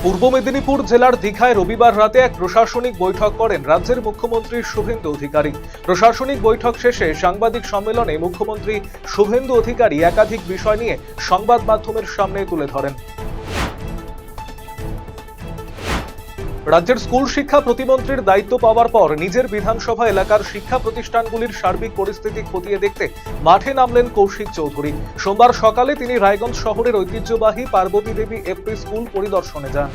পূর্ব মেদিনীপুর জেলার দীঘায় রবিবার রাতে এক প্রশাসনিক বৈঠক করেন রাজ্যের মুখ্যমন্ত্রী শুভেন্দু অধিকারী। প্রশাসনিক বৈঠক শেষে সাংবাদিক সম্মেলনে মুখ্যমন্ত্রী শুভেন্দু অধিকারী একাধিক বিষয় নিয়ে সংবাদ মাধ্যমের সামনে তুলে ধরেন। রাজ্যের স্কুল শিক্ষা প্রতিমন্ত্রীর দায়িত্ব পাওয়ার পর নিজের বিধানসভা এলাকার শিক্ষা প্রতিষ্ঠানগুলির সার্বিক পরিস্থিতি খতিয়ে দেখতে মাঠে নামলেন কৌশিক চৌধুরী। সোমবার সকালে তিনি রায়গঞ্জ শহরের ঐতিহ্যবাহী পার্বতী দেবী এফপি স্কুল পরিদর্শনে যান।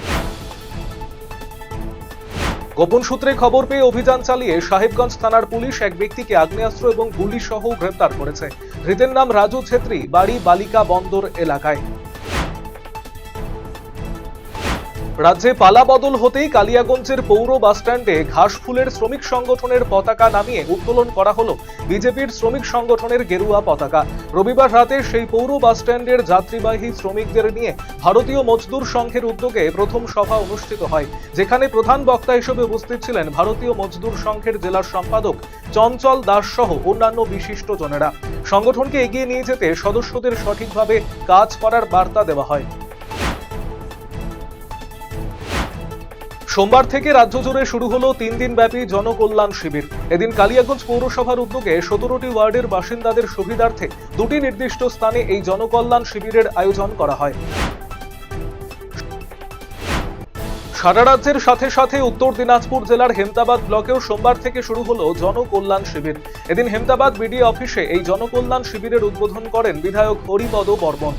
গোপন সূত্রে খবর পেয়ে অভিযান চালিয়ে সাহেবগঞ্জ থানার পুলিশ এক ব্যক্তিকে আগ্নেয়াস্ত্র এবং গুলি সহ গ্রেপ্তার করেছে। ধৃতের নাম রাজু ছেত্রী, বাড়ি বালিকা বন্দর এলাকায়। রাজ্যে পালা বদল হতেই কালিয়াগঞ্জের পৌর বাসস্ট্যান্ডে ঘাসফুলের শ্রমিক সংগঠনের পতাকা নামিয়ে উত্তোলন করা হলো বিজেপির শ্রমিক সংগঠনের গেরুয়া পতাকা। রবিবার রাতে সেই পৌর বাসস্ট্যান্ডের যাত্রীবাহী শ্রমিকদের নিয়ে ভারতীয় মজদুর সংঘের উদ্যোগে প্রথম সভা অনুষ্ঠিত হয়, যেখানে প্রধান বক্তা হিসেবে উপস্থিত ছিলেন ভারতীয় মজদুর সংঘের জেলার সম্পাদক চঞ্চল দাস সহ অন্যান্য বিশিষ্টজনেরা। সংগঠনকে এগিয়ে নিয়ে যেতে সদস্যদের সঠিকভাবে কাজ করার বার্তা দেওয়া হয়। সোমবার থেকে রাজ্য জুড়ে শুরু হলো 3 দিনব্যাপী জনকল্যাণ শিবির। এদিন কালিয়াগঞ্জ পৌরসভার উদ্যোগে 17টি ওয়ার্ডের বাসিন্দাদের সুবিধার্থে 2টি নির্দিষ্ট স্থানে এই জনকল্যাণ শিবিরের আয়োজন করা হয়। সারা রাজ্যের সাথে সাথে উত্তর দিনাজপুর জেলার হেমতাবাদ ব্লকেও সোমবার থেকে শুরু হলো জনকল্যাণ শিবির। এদিন হেমতাবাদ বিডিও অফিসে এই জনকল্যাণ শিবিরের উদ্বোধন করেন বিধায়ক হরিপদ বর্মন।